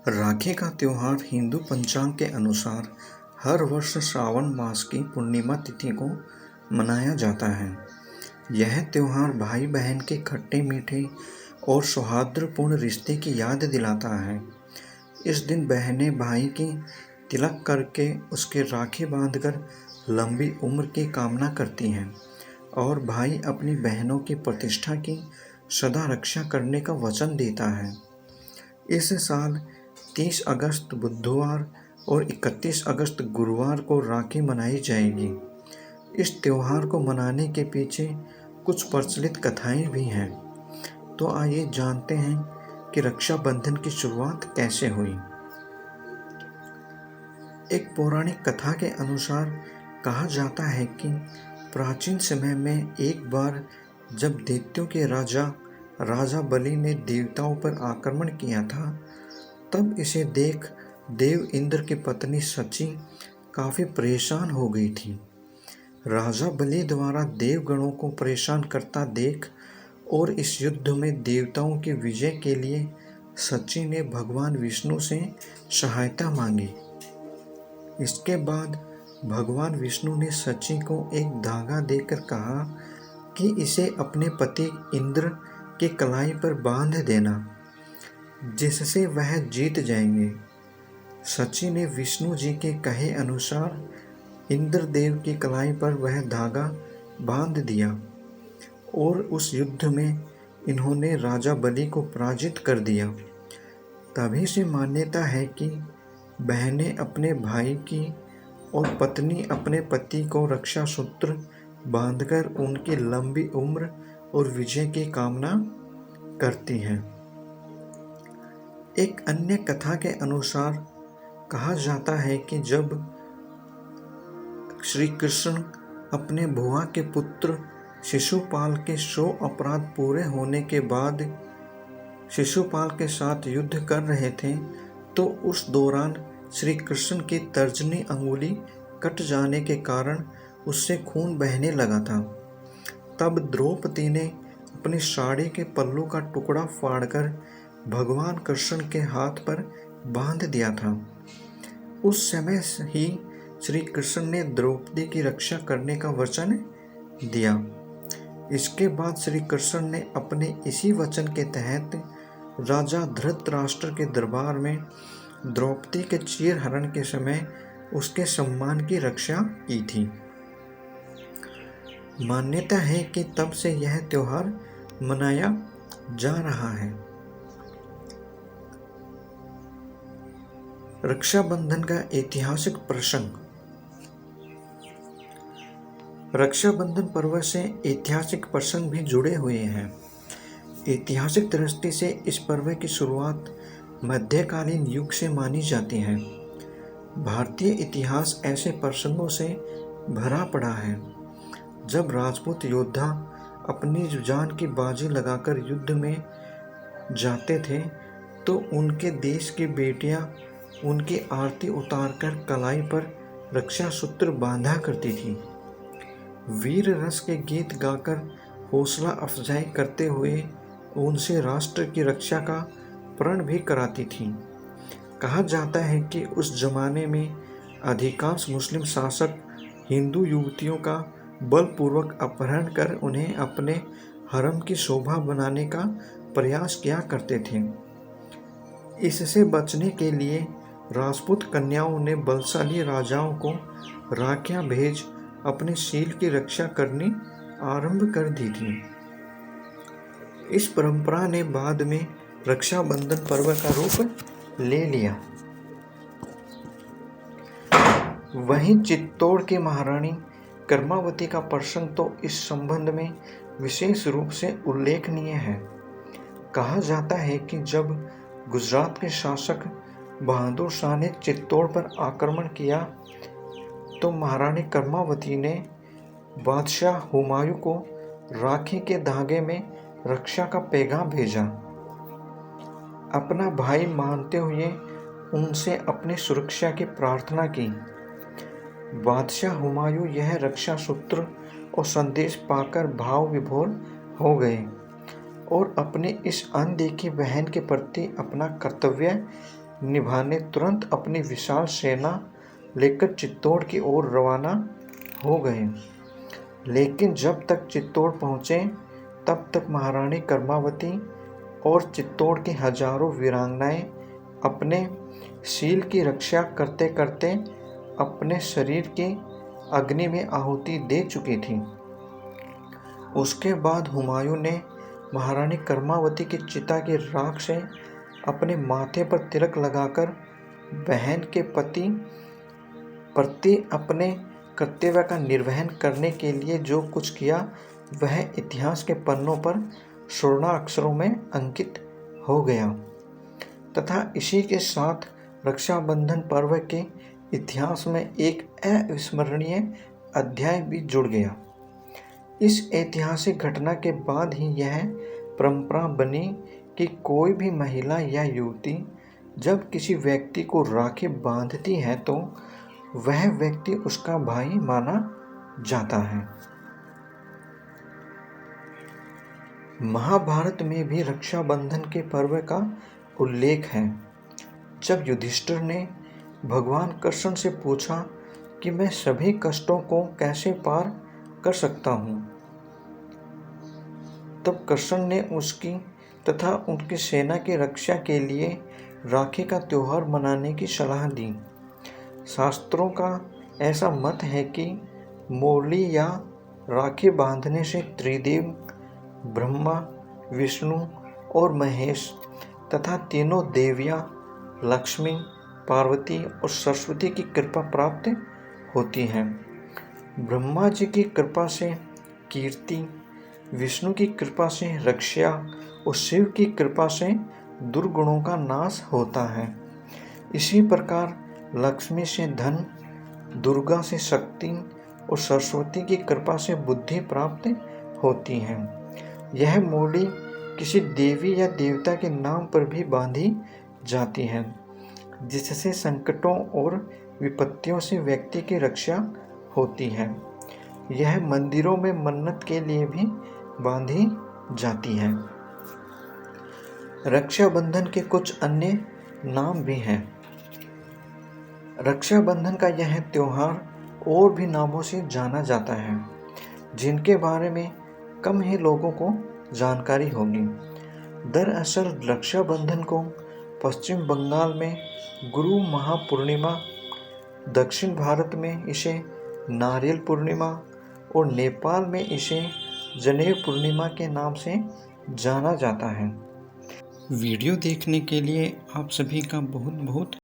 राखी का त्योहार हिंदू पंचांग के अनुसार हर वर्ष श्रावण मास की पूर्णिमा तिथि को मनाया जाता है। यह त्योहार भाई बहन के खट्टे मीठे और सौहार्दपूर्ण रिश्ते की याद दिलाता है। इस दिन बहनें भाई की तिलक करके उसके राखी बांधकर लंबी उम्र की कामना करती हैं और भाई अपनी बहनों की प्रतिष्ठा की सदा रक्षा करने का वचन देता है। इस साल 30 अगस्त बुधवार और 31 अगस्त गुरुवार को राखी मनाई जाएगी। इस त्योहार को मनाने के पीछे कुछ प्रचलित कथाएं भी हैं। तो आइए जानते हैं कि रक्षाबंधन की शुरुआत कैसे हुई। एक पौराणिक कथा के अनुसार कहा जाता है कि प्राचीन समय में एक बार जब दैत्यों के राजा बलि ने देवताओं पर आक्रमण किया था, तब इसे देख देव इंद्र की पत्नी सची काफ़ी परेशान हो गई थी। राजा बलि द्वारा देवगणों को परेशान करता देख और इस युद्ध में देवताओं की विजय के लिए सची ने भगवान विष्णु से सहायता मांगी। इसके बाद भगवान विष्णु ने सची को एक धागा देकर कहा कि इसे अपने पति इंद्र की कलाई पर बांध देना, जिससे वह जीत जाएंगे। सची ने विष्णु जी के कहे अनुसार इंद्रदेव की कलाई पर वह धागा बांध दिया और उस युद्ध में इन्होंने राजा बलि को पराजित कर दिया। तभी से मान्यता है कि बहनें अपने भाई की और पत्नी अपने पति को रक्षा सूत्र बांधकर उनकी लंबी उम्र और विजय की कामना करती हैं। एक अन्य कथा के अनुसार कहा जाता है कि जब श्री कृष्ण अपने बुआ के पुत्र शिशुपाल के 100 अपराध पूरे होने के बाद शिशुपाल के साथ युद्ध कर रहे थे, तो उस दौरान श्री कृष्ण की तर्जनी अंगुली कट जाने के कारण उससे खून बहने लगा था। तब द्रौपदी ने अपनी साड़ी के पल्लू का टुकड़ा फाड़कर भगवान कृष्ण के हाथ पर बांध दिया था। उस समय ही श्री कृष्ण ने द्रौपदी की रक्षा करने का वचन दिया। इसके बाद श्री कृष्ण ने अपने इसी वचन के तहत राजा धृतराष्ट्र के दरबार में द्रौपदी के चीरहरण के समय उसके सम्मान की रक्षा की थी। मान्यता है कि तब से यह त्योहार मनाया जा रहा है। रक्षाबंधन का ऐतिहासिक प्रसंग। रक्षाबंधन पर्व से ऐतिहासिक प्रसंग भी जुड़े हुए हैं। ऐतिहासिक दृष्टि से इस पर्व की शुरुआत मध्यकालीन युग से मानी जाती है। भारतीय इतिहास ऐसे प्रसंगों से भरा पड़ा है जब राजपूत योद्धा अपनी जान की बाजी लगाकर युद्ध में जाते थे, तो उनके देश की बेटियां उनकी आरती उतारकर कलाई पर रक्षा सूत्र बांधा करती थी। वीर रस के गीत गाकर हौसला अफजाई करते हुए उनसे राष्ट्र की रक्षा का प्रण भी कराती थी। कहा जाता है कि उस जमाने में अधिकांश मुस्लिम शासक हिंदू युवतियों का बलपूर्वक अपहरण कर उन्हें अपने हरम की शोभा बनाने का प्रयास किया करते थे। इससे बचने के लिए राजपूत कन्याओं ने बलशाली राजाओं को राखियां भेज अपने शील की रक्षा करनी आरंभ कर दी थी। इस परंपरा ने बाद में रक्षाबंधन पर्व का रूप ले लिया। वहीं चित्तौड़ की महारानी कर्मावती का प्रसंग तो इस संबंध में विशेष रूप से उल्लेखनीय है। कहा जाता है कि जब गुजरात के शासक बहादुर शाह ने चित्तौड़ पर आक्रमण किया, तो महारानी कर्मावती ने बादशाह हुमायूं को राखी के धागे में रक्षा का पैगाम भेजा। अपना भाई मानते हुए उनसे अपनी सुरक्षा की प्रार्थना की। बादशाह हुमायूं यह रक्षा सूत्र और संदेश पाकर भाव विभोर हो गए और अपनी इस अनदेखी बहन के प्रति अपना कर्तव्य निभाने तुरंत अपनी विशाल सेना लेकर चित्तौड़ की ओर रवाना हो गए। लेकिन जब तक चित्तौड़ पहुँचे तब तक महारानी कर्मावती और चित्तौड़ की हजारों वीरांगनाएं अपने शील की रक्षा करते करते अपने शरीर की अग्नि में आहुति दे चुकी थीं। उसके बाद हुमायूं ने महारानी कर्मावती की चिता की राख से अपने माथे पर तिलक लगाकर बहन के प्रति अपने कर्तव्य का निर्वहन करने के लिए जो कुछ किया वह इतिहास के पन्नों पर स्वर्णाक्षरों में अंकित हो गया तथा इसी के साथ रक्षाबंधन पर्व के इतिहास में एक अविस्मरणीय अध्याय भी जुड़ गया। इस ऐतिहासिक घटना के बाद ही यह परंपरा बनी कि कोई भी महिला या युवती जब किसी व्यक्ति को राखी बांधती है तो वह व्यक्ति उसका भाई माना जाता है। महाभारत में भी रक्षाबंधन के पर्व का उल्लेख है। जब युधिष्ठिर ने भगवान कृष्ण से पूछा कि मैं सभी कष्टों को कैसे पार कर सकता हूँ, तब कृष्ण ने उसकी तथा उनकी सेना की रक्षा के लिए राखी का त्योहार मनाने की सलाह दी। शास्त्रों का ऐसा मत है कि मुरली या राखी बांधने से त्रिदेव ब्रह्मा, विष्णु और महेश तथा तीनों देवियाँ लक्ष्मी, पार्वती और सरस्वती की कृपा प्राप्त होती है। ब्रह्मा जी की कृपा से कीर्ति, विष्णु की कृपा से रक्षा और शिव की कृपा से दुर्गुणों का नाश होता है। इसी प्रकार लक्ष्मी से धन, दुर्गा से शक्ति और सरस्वती की कृपा से बुद्धि प्राप्त होती है। यह मोड़ी किसी देवी या देवता के नाम पर भी बांधी जाती है, जिससे संकटों और विपत्तियों से व्यक्ति की रक्षा होती है। यह मंदिरों में मन्नत के लिए भी बांधी जाती है। रक्षाबंधन के कुछ अन्य नाम भी हैं। रक्षाबंधन का यह त्योहार और भी नामों से जाना जाता है, जिनके बारे में कम ही लोगों को जानकारी होगी। दरअसल रक्षाबंधन को पश्चिम बंगाल में गुरु महापूर्णिमा, दक्षिण भारत में इसे नारियल पूर्णिमा और नेपाल में इसे जनेऊ पूर्णिमा के नाम से जाना जाता है। वीडियो देखने के लिए आप सभी का बहुत बहुत